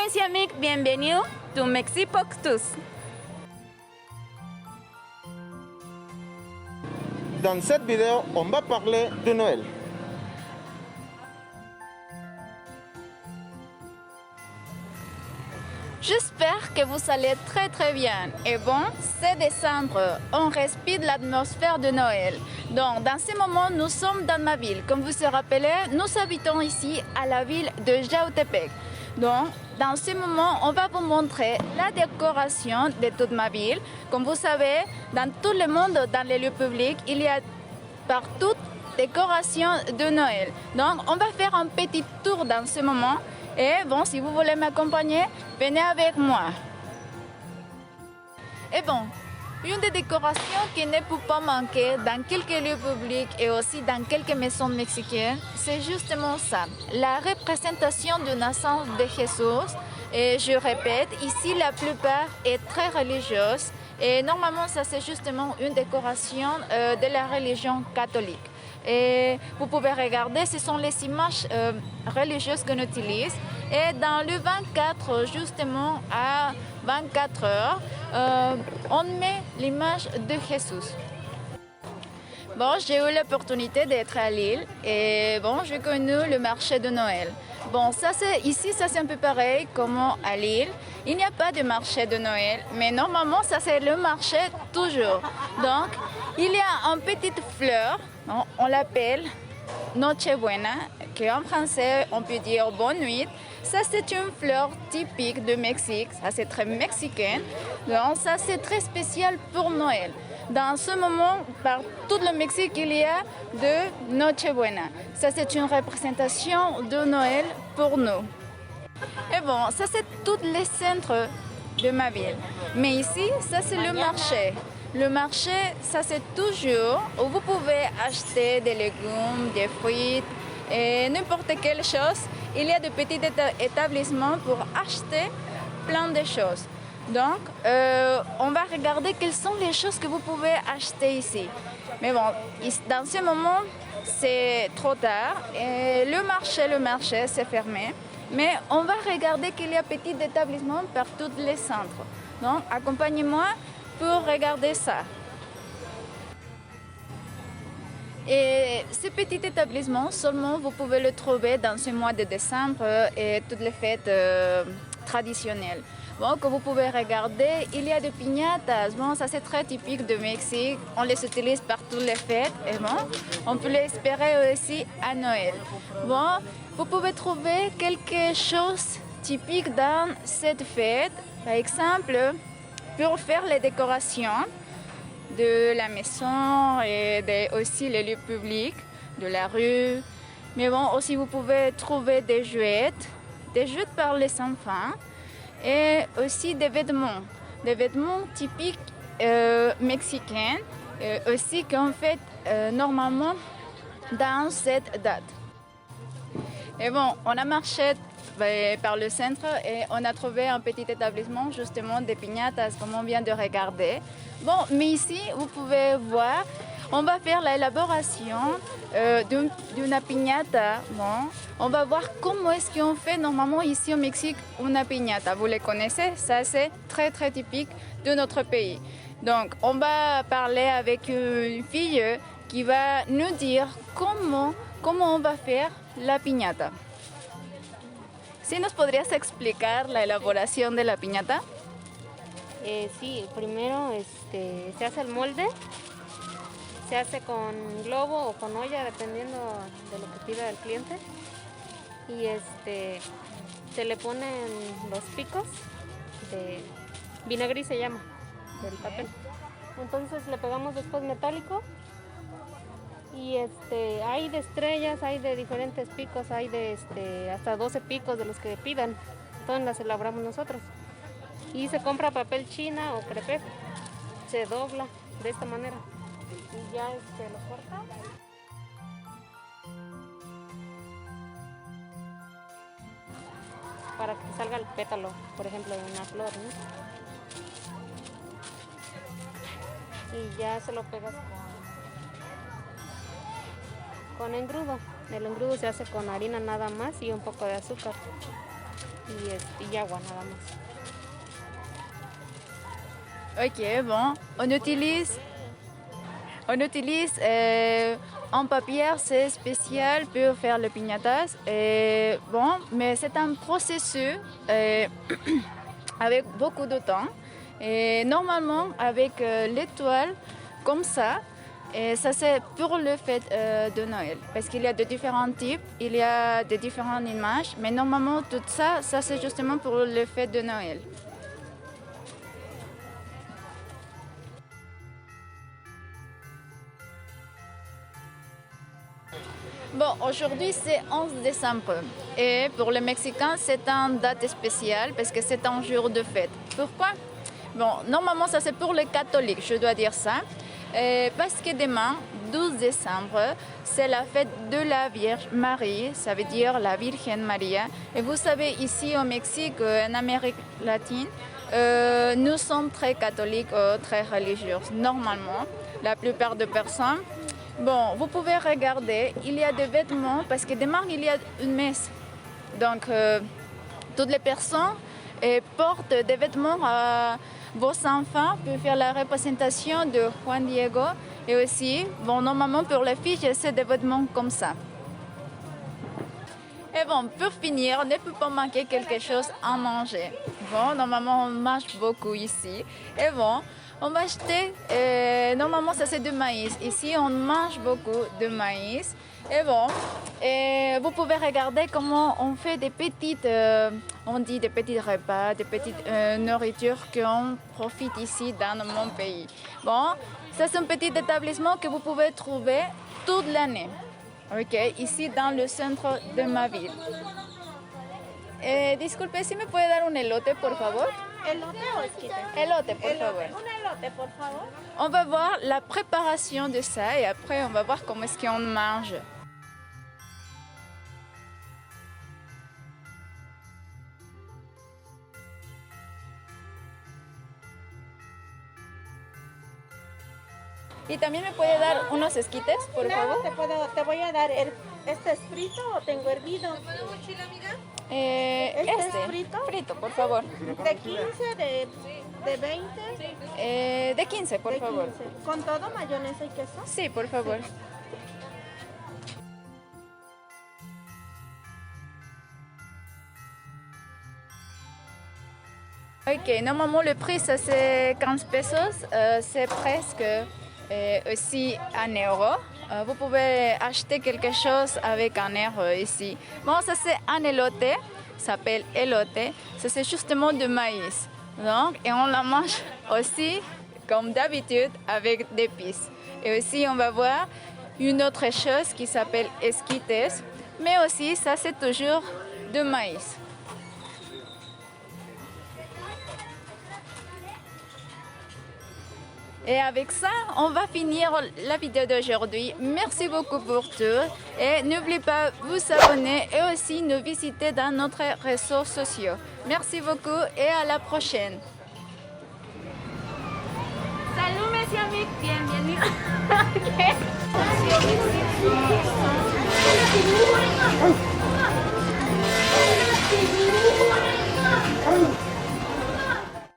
Amis et amis, bienvenue au Mexique pour tous. Dans cette vidéo, on va parler de Noël. J'espère que vous allez très bien. Et bon, c'est décembre, on respire l'atmosphère de Noël. Donc, dans ce moment, nous sommes dans ma ville. Comme vous vous rappelez, nous habitons ici à la ville de Yautepec. Donc, dans ce moment, on va vous montrer la décoration de toute ma ville. Comme vous savez, dans tout le monde, dans les lieux publics, il y a partout décoration de Noël. Donc, on va faire un petit tour dans ce moment. Et bon, si vous voulez m'accompagner, venez avec moi. Et bon, une des décorations qui ne peut pas manquer dans quelques lieux publics et aussi dans quelques maisons mexicaines, c'est justement ça, la représentation de naissance de Jésus. Et je répète, ici la plupart est très religieuse et normalement ça c'est justement une décoration de la religion catholique. Et vous pouvez regarder, ce sont les images religieuses qu'on utilise. Et dans le 24, justement à 24 heures, on met l'image de Jésus. Bon, j'ai eu l'opportunité d'être à Lille et bon, j'ai connu le marché de Noël. Bon, ça c'est ici, ça c'est un peu pareil comme à Lille. Il n'y a pas de marché de Noël, mais normalement ça c'est le marché toujours. Donc, il y a une petite fleur, on l'appelle Nochebuena, qu'en français on peut dire bonne nuit. Ça c'est une fleur typique de Mexique, ça c'est très mexicain. Donc ça c'est très spécial pour Noël. Dans ce moment, par tout le Mexique, il y a de Nochebuena. Ça c'est une représentation de Noël pour nous. Et bon, ça c'est tous les centres de ma ville. Mais ici, ça c'est le marché. Le marché, ça c'est toujours où vous pouvez acheter des légumes, des fruits et n'importe quelle chose. Il y a de petits établissements pour acheter plein de choses. Donc, on va regarder quelles sont les choses que vous pouvez acheter ici. Mais bon, dans ce moment, c'est trop tard et le marché, c'est fermé. Mais on va regarder qu'il y a petits établissements par tous les centres. Donc, accompagnez-moi pour regarder ça. Et ce petit établissement, seulement vous pouvez le trouver dans ce mois de décembre et toutes les fêtes traditionnelles. Bon, comme vous pouvez regarder, il y a des piñatas. Bon, ça c'est très typique de Mexique. On les utilise par toutes les fêtes. Et bon, on peut les espérer aussi à Noël. Bon, vous pouvez trouver quelque chose typique dans cette fête. Par exemple, pour faire les décorations de la maison et aussi les lieux publics, de la rue. Mais bon, aussi vous pouvez trouver des jouets par les enfants et aussi des vêtements typiques mexicains, aussi qu'on fait normalement dans cette date. Et bon, on a marché par le centre et on a trouvé un petit établissement justement de piñatas comme on vient de regarder. Bon, mais ici vous pouvez voir, on va faire l'élaboration d'une piñata. Bon, on va voir comment est-ce qu'on fait normalement ici au Mexique une piñata. Vous les connaissez, ça c'est très typique de notre pays. Donc on va parler avec une fille qui va nous dire comment on va faire la piñata. ¿Sí nos podrías explicar la elaboración de la piñata? Sí, primero se hace el molde, se hace con globo o con olla, dependiendo de lo que pida el cliente. Y se le ponen los picos de vinagre se llama, del papel. Entonces le pegamos después metálico. Y hay de estrellas, hay de diferentes picos, hay de hasta 12 picos de los que pidan. Todas las elaboramos nosotros. Y se compra papel china o crepé. Se dobla de esta manera. Y ya lo corta. Para que salga el pétalo, por ejemplo, de una flor, ¿no? Y ya se lo pegas con engrudo. El engrudo se hace con harina nada más y un poco de azúcar. y agua nada más. Ok, bon, on utilise un papier, c'est spécial pour faire le piñatas. Bon, mais c'est un processus avec beaucoup de temps. Et normalement, avec l'étoile comme ça, et ça c'est pour le fête de Noël. Parce qu'il y a de différents types, il y a de différentes images. Mais normalement, tout ça, ça c'est justement pour le fête de Noël. Bon, aujourd'hui c'est 11 décembre et pour les Mexicains c'est une date spéciale parce que c'est un jour de fête. Pourquoi? Bon, normalement ça c'est pour les catholiques, je dois dire ça. Parce que demain, 12 décembre, c'est la fête de la Vierge Marie, ça veut dire la Virgen Maria. Et vous savez, ici au Mexique, en Amérique latine, nous sommes très catholiques, très religieux, normalement, la plupart des personnes. Bon, vous pouvez regarder, il y a des vêtements, parce que demain, il y a une messe. Donc, toutes les personnes portent des vêtements à vos enfants pour faire la représentation de Juan Diego. Et aussi, bon, normalement, pour les filles, c'est des vêtements comme ça. Et bon, pour finir, on ne peut pas manquer quelque chose à manger. Bon, normalement, on mange beaucoup ici. Et bon, on va acheter, normalement ça c'est du maïs. Ici on mange beaucoup de maïs. Et bon, vous pouvez regarder comment on fait des petites, on dit des petits repas, des petites nourritures qu'on profite ici dans mon pays. Bon, ça c'est un petit établissement que vous pouvez trouver toute l'année. Ok, ici dans le centre de ma ville. Disculpe, si me puede dar un elote, por favor? ¿Elote o esquite? Elote, por favor. Un elote, por favor. On va voir la préparation de ça et après on va voir comment est-ce qu'on mange. Y también me puede dar unos esquites, por Claro, favor. te voy a dar este es frito o tengo hervido. Este, es frito? Frito, por favor. De 15, de 20, De 15, por de favor. 15. ¿Con todo mayonesa y queso? Sí, por favor. Ok, normalement le prix ça c'est 15 pesos, c'est presque aussi 1 euro. Vous pouvez acheter quelque chose avec 1 euro ici. Bon, ça c'est un elote, ça s'appelle elote, ça c'est justement du maïs. Donc, et on la mange aussi comme d'habitude avec des épices. Et aussi on va voir une autre chose qui s'appelle esquites, mais aussi ça c'est toujours du maïs. Et avec ça, on va finir la vidéo d'aujourd'hui. Merci beaucoup pour tout. Et n'oubliez pas de vous abonner et aussi nous visiter dans notre réseaux sociaux. Merci beaucoup et à la prochaine. Salud, mes amigos. Bienvenido.